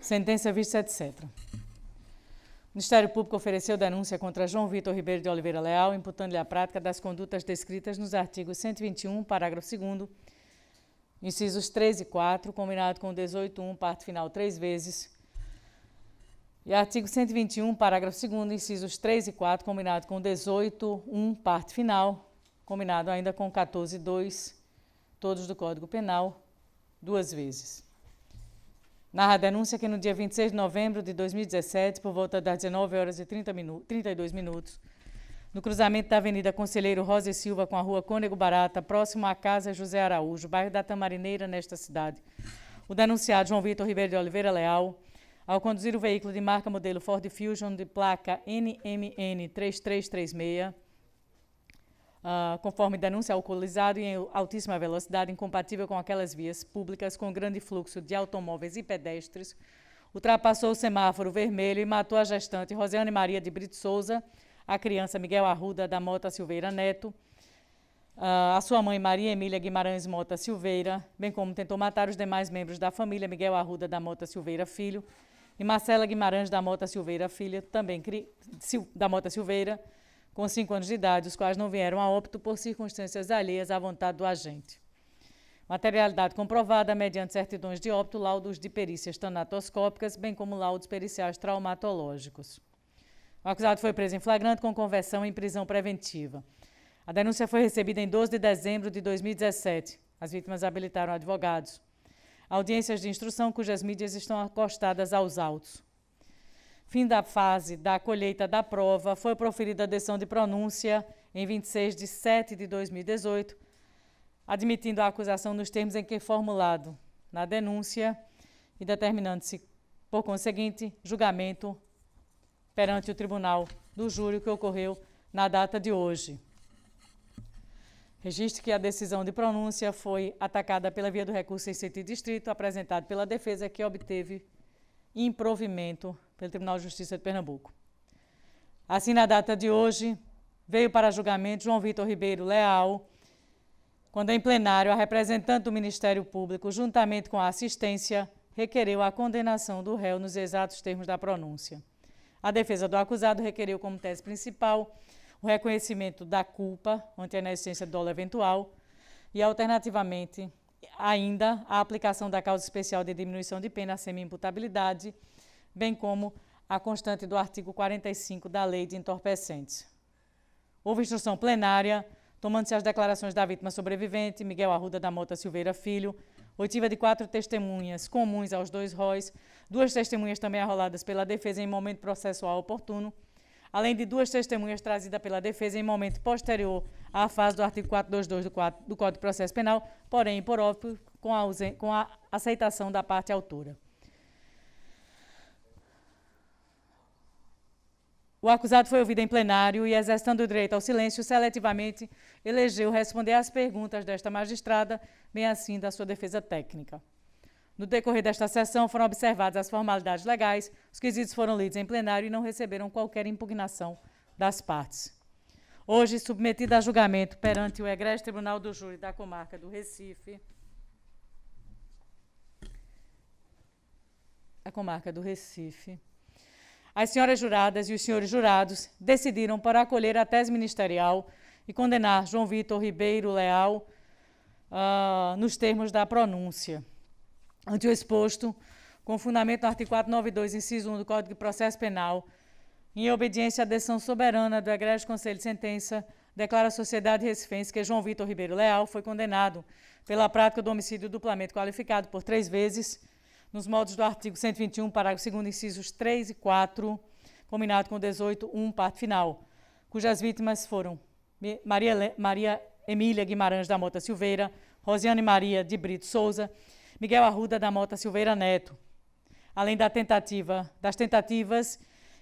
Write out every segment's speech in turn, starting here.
Sentença vista, etc. O Ministério Público ofereceu denúncia contra João Vitor Ribeiro de Oliveira Leal, imputando-lhe a prática das condutas descritas nos artigos 121, parágrafo 2º, incisos 3 e 4, combinado com 18.1, parte final 3 vezes, e artigo 121, parágrafo 2º, incisos 3 e 4, combinado com 18.1, parte final, combinado ainda com 14.2, todos do Código Penal, 2 vezes. Narra a denúncia que no dia 26 de novembro de 2017, por volta das 19h32, no cruzamento da Avenida Conselheiro Rosa e Silva com a Rua Cônego Barata, próximo à Casa José Araújo, bairro da Tamarineira, nesta cidade, o denunciado João Vitor Ribeiro de Oliveira Leal, ao conduzir o veículo de marca modelo Ford Fusion de placa NMN 3336, conforme denúncia, alcoolizado e em altíssima velocidade, incompatível com aquelas vias públicas com grande fluxo de automóveis e pedestres, ultrapassou o semáforo vermelho e matou a gestante Rosiane Maria de Brito Souza, a criança Miguel Arruda da Mota Silveira Neto, a sua mãe Maria Emília Guimarães Mota Silveira, bem como tentou matar os demais membros da família Miguel Arruda da Mota Silveira Filho e Marcela Guimarães da Mota Silveira Filha, também da Mota Silveira, com 5 anos de idade, os quais não vieram a óbito por circunstâncias alheias à vontade do agente. Materialidade comprovada mediante certidões de óbito, laudos de perícias tanatoscópicas, bem como laudos periciais traumatológicos. O acusado foi preso em flagrante com conversão em prisão preventiva. A denúncia foi recebida em 12 de dezembro de 2017. As vítimas habilitaram advogados. Audiências de instrução cujas mídias estão acostadas aos autos. Fim da fase da colheita da prova, foi proferida a decisão de pronúncia em 26 de 7 de 2018, admitindo a acusação nos termos em que formulado na denúncia e determinando-se, por conseguinte, julgamento perante o Tribunal do Júri que ocorreu na data de hoje. Registre que a decisão de pronúncia foi atacada pela via do recurso em sentido distrito, apresentado pela defesa, que obteve improvimento pelo Tribunal de Justiça de Pernambuco. Assim, na data de hoje, veio para julgamento João Vitor Ribeiro Leal, quando em plenário a representante do Ministério Público, juntamente com a assistência, requereu a condenação do réu nos exatos termos da pronúncia. A defesa do acusado requereu como tese principal o reconhecimento da culpa ante a inexistência do dolo eventual e, alternativamente, ainda a aplicação da causa especial de diminuição de pena à semi-imputabilidade, bem como a constante do artigo 45 da Lei de Entorpecentes. Houve instrução plenária, tomando-se as declarações da vítima sobrevivente, Miguel Arruda da Mota Silveira Filho, oitiva de 4 testemunhas comuns aos 2 réus, 2 testemunhas também arroladas pela defesa em momento processual oportuno, além de 2 testemunhas trazidas pela defesa em momento posterior à fase do artigo 422 do Código de Processo Penal, porém, por óbvio, com a aceitação da parte autora. O acusado foi ouvido em plenário e, exercitando o direito ao silêncio, seletivamente elegeu responder às perguntas desta magistrada, bem assim da sua defesa técnica. No decorrer desta sessão, foram observadas as formalidades legais, os quesitos foram lidos em plenário e não receberam qualquer impugnação das partes. Hoje, submetida a julgamento perante o Egrégio Tribunal do Júri da Comarca do Recife, as senhoras juradas e os senhores jurados decidiram por acolher a tese ministerial e condenar João Vitor Ribeiro Leal nos termos da pronúncia. Ante o exposto, com fundamento no artigo 492, inciso 1 do Código de Processo Penal, em obediência à decisão soberana do Egrégio Conselho de Sentença, declara a sociedade recifense que João Vitor Ribeiro Leal foi condenado pela prática do homicídio duplamente qualificado por 3 vezes, nos modos do artigo 121, parágrafo 2º, incisos 3 e 4, combinado com 18.1, parte final, cujas vítimas foram Maria Emília Guimarães da Mota Silveira, Rosiane Maria de Brito Souza, Miguel Arruda da Mota Silveira Neto, além das tentativas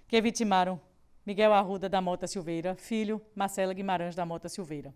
que vitimaram Miguel Arruda da Mota Silveira Filho, Marcela Guimarães da Mota Silveira.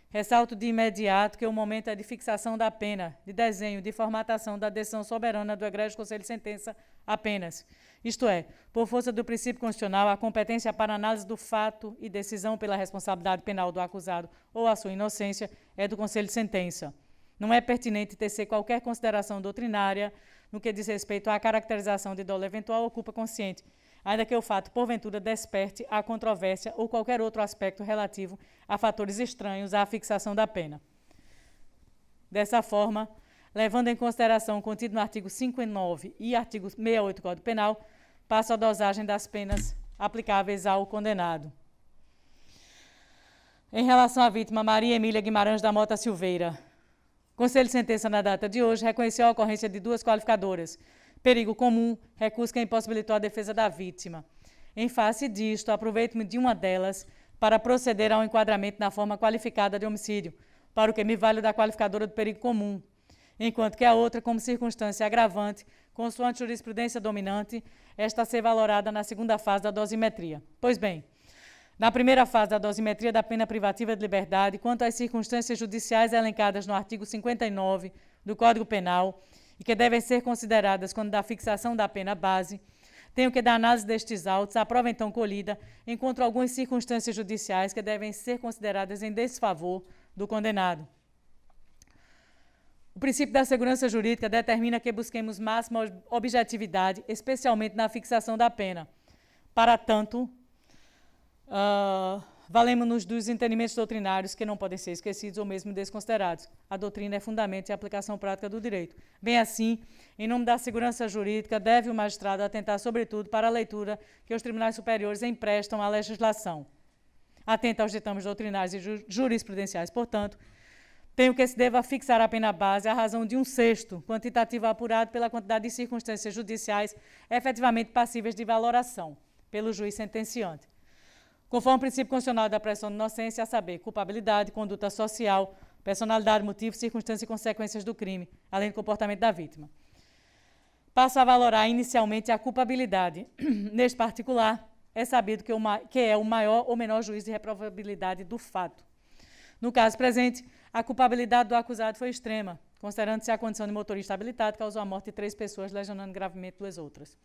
Ressalto de imediato que o momento é de fixação da pena, de desenho, de formatação da decisão soberana do Egrégio Conselho de Sentença apenas. Isto é, por força do princípio constitucional, a competência para análise do fato e decisão pela responsabilidade penal do acusado ou a sua inocência é do Conselho de Sentença. não é pertinente tecer qualquer consideração doutrinária no que diz respeito à caracterização de dolo eventual ou culpa consciente, ainda que o fato, porventura, desperte a controvérsia ou qualquer outro aspecto relativo a fatores estranhos à fixação da pena. Dessa forma, levando em consideração o contido no artigo 59 e artigo 68 do Código Penal, passo a dosagem das penas aplicáveis ao condenado. Em relação à vítima Maria Emília Guimarães da Mota Silveira, o Conselho de Sentença, na data de hoje, reconheceu a ocorrência de duas qualificadoras: perigo comum, recurso que impossibilitou a defesa da vítima. Em face disto, aproveito-me de uma delas para proceder ao enquadramento na forma qualificada de homicídio, para o que me vale da qualificadora do perigo comum, enquanto que a outra, como circunstância agravante, consoante jurisprudência dominante, esta a ser valorada na segunda fase da dosimetria. Pois bem, na primeira fase da dosimetria da pena privativa de liberdade, quanto às circunstâncias judiciais elencadas no artigo 59 do Código Penal e que devem ser consideradas quando da fixação da pena base, tenho que, da análise destes autos, a prova então colhida, encontro algumas circunstâncias judiciais que devem ser consideradas em desfavor do condenado. O princípio da segurança jurídica determina que busquemos máxima objetividade, especialmente na fixação da pena. Para tanto, valemos-nos dos entendimentos doutrinários que não podem ser esquecidos ou mesmo desconsiderados. A doutrina é fundamento e aplicação prática do direito. Bem assim, em nome da segurança jurídica, deve o magistrado atentar, sobretudo, para a leitura que os tribunais superiores emprestam à legislação. Atenta aos ditames doutrinários e jurisprudenciais, portanto, tenho que se deva fixar a pena base à razão de 1/6, quantitativo apurado pela quantidade de circunstâncias judiciais efetivamente passíveis de valoração pelo juiz sentenciante. Conforme o princípio constitucional da presunção de inocência, a saber, culpabilidade, conduta social, personalidade, motivo, circunstâncias e consequências do crime, além do comportamento da vítima. Passo a valorar inicialmente a culpabilidade. Neste particular, é sabido que é o maior ou menor juízo de reprovabilidade do fato. No caso presente, a culpabilidade do acusado foi extrema, considerando-se a condição de motorista habilitado, causou a morte de 3 pessoas, lesionando gravemente 2 outras.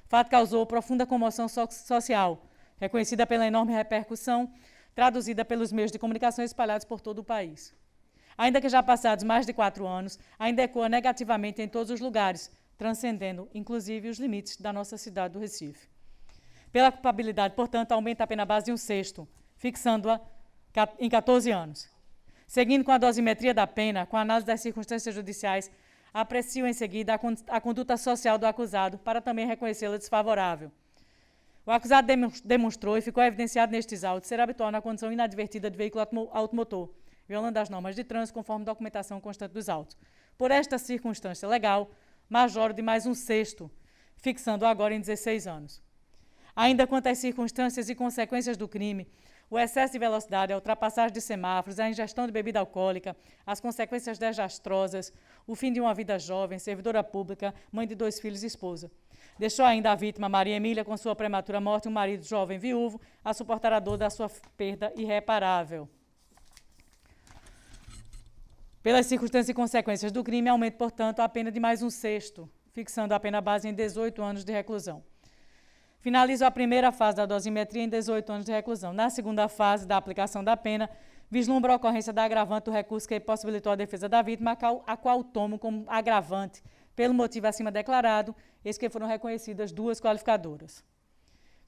O fato causou profunda comoção social, reconhecida pela enorme repercussão, traduzida pelos meios de comunicação espalhados por todo o país. Ainda que já passados mais de 4 anos, ainda ecoa negativamente em todos os lugares, transcendendo, inclusive, os limites da nossa cidade do Recife. Pela culpabilidade, portanto, aumenta a pena base de 1/6, fixando-a em 14 anos. Seguindo com a dosimetria da pena, com a análise das circunstâncias judiciais, aprecio em seguida a conduta social do acusado, para também reconhecê-la desfavorável. O acusado demonstrou e ficou evidenciado nestes autos ser habitual na condição inadvertida de veículo automotor, violando as normas de trânsito conforme documentação constante dos autos. Por esta circunstância legal, majoro de mais 1/6, fixando agora em 16 anos. Ainda quanto às circunstâncias e consequências do crime, o excesso de velocidade, a ultrapassagem de semáforos, a ingestão de bebida alcoólica, as consequências desastrosas, o fim de uma vida jovem, servidora pública, mãe de 2 filhos e esposa. Deixou ainda a vítima, Maria Emília, com sua prematura morte, um marido jovem viúvo, a suportar a dor da sua perda irreparável. Pelas circunstâncias e consequências do crime, aumenta, portanto, a pena de mais 1/6, fixando a pena base em 18 anos de reclusão. Finalizo a primeira fase da dosimetria em 18 anos de reclusão. Na segunda fase da aplicação da pena, vislumbra a ocorrência da agravante do recurso que possibilitou a defesa da vítima, a qual tomo como agravante, pelo motivo acima declarado, eis que foram reconhecidas 2 qualificadoras.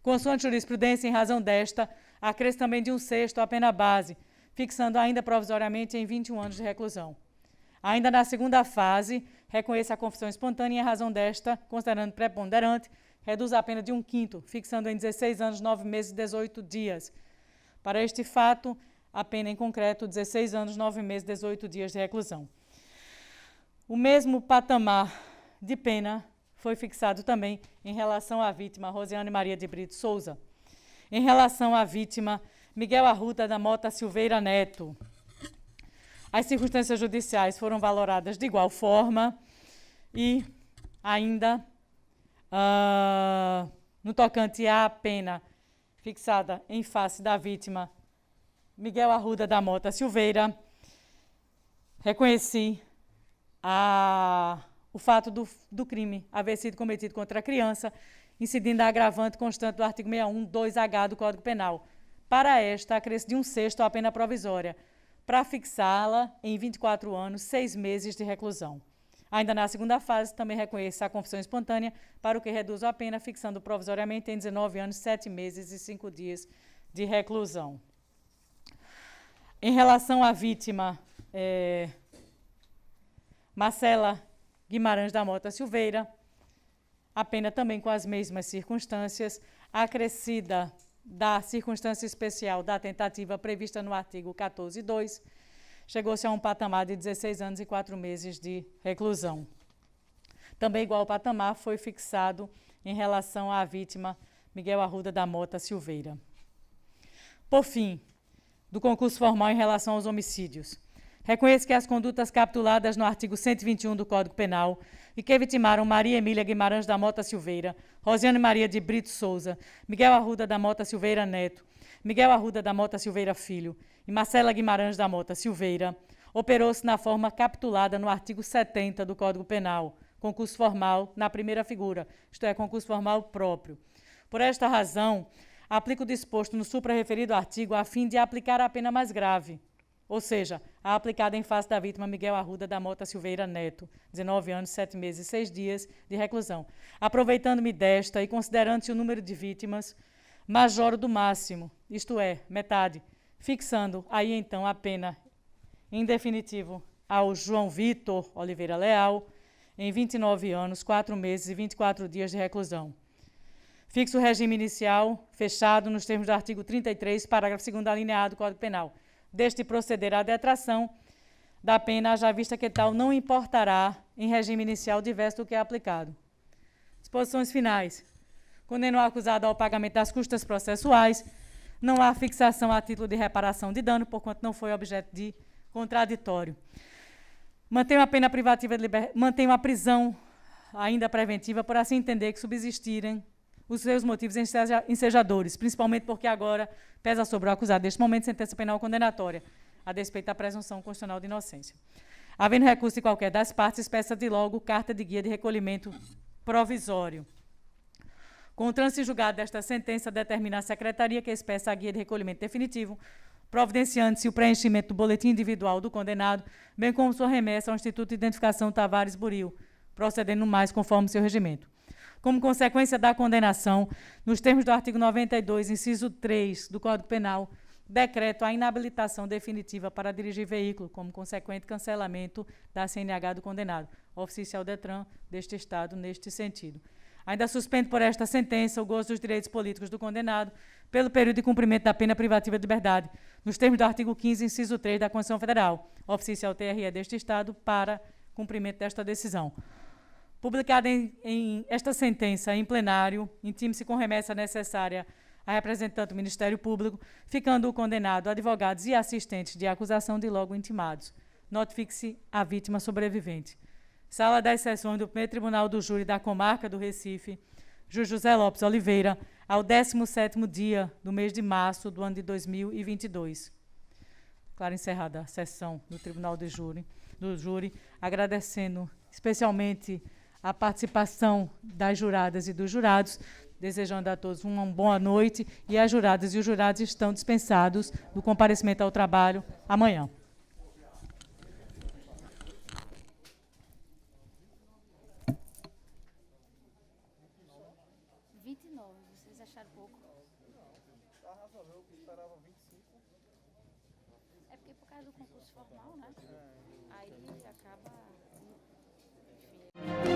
Consoante jurisprudência, em razão desta, acresce também de 1/6 a pena base, fixando ainda provisoriamente em 21 anos de reclusão. Ainda na segunda fase, reconheço a confissão espontânea e, em razão desta, considerando preponderante, reduz a pena de 1/5, fixando em 16 anos, 9 meses e 18 dias. Para este fato, a pena em concreto, 16 anos, 9 meses e 18 dias de reclusão. O mesmo patamar de pena foi fixado também em relação à vítima Rosiane Maria de Brito Souza. Em relação à vítima Miguel Arruda da Mota Silveira Neto, as circunstâncias judiciais foram valoradas de igual forma e ainda no tocante à pena fixada em face da vítima Miguel Arruda da Mota Silveira, reconheci o fato do crime haver sido cometido contra a criança, incidindo a agravante constante do artigo 61, 2H do Código Penal. Para esta, acresce de 1/6 a pena provisória, para fixá-la em 24 anos, 6 meses de reclusão. Ainda na segunda fase, também reconhece a confissão espontânea, para o que reduz a pena, fixando provisoriamente em 19 anos, 7 meses e 5 dias de reclusão. Em relação à vítima, Marcela Guimarães da Mota Silveira, a pena também com as mesmas circunstâncias, acrescida da circunstância especial da tentativa prevista no artigo 14.2, chegou-se a um patamar de 16 anos e 4 meses de reclusão. Também igual patamar foi fixado em relação à vítima Miguel Arruda da Mota Silveira. Por fim, do concurso formal em relação aos homicídios. Reconheço que as condutas capituladas no artigo 121 do Código Penal e que vitimaram Maria Emília Guimarães da Mota Silveira, Rosiane Maria de Brito Souza, Miguel Arruda da Mota Silveira Neto, Miguel Arruda da Mota Silveira Filho e Marcela Guimarães da Mota Silveira, operou-se na forma capitulada no artigo 70 do Código Penal, concurso formal na primeira figura, isto é, concurso formal próprio. Por esta razão, aplico o disposto no suprarreferido artigo a fim de aplicar a pena mais grave, ou seja, a aplicada em face da vítima Miguel Arruda da Mota Silveira Neto, 19 anos, 7 meses e 6 dias de reclusão. Aproveitando-me desta e considerando-se o número de vítimas, majoro do máximo, isto é, metade, fixando aí então a pena, em definitivo, ao João Vitor Oliveira Leal, em 29 anos, 4 meses e 24 dias de reclusão. Fixo o regime inicial fechado nos termos do artigo 33, parágrafo 2º alineado do Código Penal. Deste proceder à detração da pena, haja vista que tal não importará em regime inicial diverso do que é aplicado. Disposições finais. Condena o acusado ao pagamento das custas processuais. Não há fixação a título de reparação de dano, porquanto não foi objeto de contraditório. Mantenho a pena privativa de liberdade, mantenho a prisão ainda preventiva, por assim entender que subsistirem os seus motivos ensejadores, principalmente porque agora pesa sobre o acusado, neste momento, sentença penal condenatória, a despeito da presunção constitucional de inocência. Havendo recurso de qualquer das partes, espécie de logo carta de guia de recolhimento provisório. Com o trânsito julgado desta sentença, determina a Secretaria que expeça a guia de recolhimento definitivo, providenciando-se o preenchimento do boletim individual do condenado, bem como sua remessa ao Instituto de Identificação Tavares Buril, procedendo mais conforme seu regimento. Como consequência da condenação, nos termos do artigo 92, inciso 3 do Código Penal, decreto a inabilitação definitiva para dirigir veículo, como consequente cancelamento da CNH do condenado, oficial Detran deste Estado, neste sentido. Ainda suspende por esta sentença o gozo dos direitos políticos do condenado pelo período de cumprimento da pena privativa de liberdade, nos termos do artigo 15, inciso 3 da Constituição Federal, oficial TRE deste Estado, para cumprimento desta decisão. Publicada em esta sentença em plenário, intime-se com remessa necessária a representante do Ministério Público, ficando o condenado, advogados e assistentes de acusação de logo intimados. Notifique-se a vítima sobrevivente. Sala das Sessões do Primeiro Tribunal do Júri da Comarca do Recife, Juiz José Lopes Oliveira, ao 17º dia do mês de março do ano de 2022. Claro, encerrada a sessão do Tribunal do Júri, agradecendo especialmente a participação das juradas e dos jurados, desejando a todos uma boa noite, e as juradas e os jurados estão dispensados do comparecimento ao trabalho amanhã. Vocês acharam pouco? Tá razoável, eu esperava 25. É porque por causa do concurso formal, né? Aí acaba... Enfim.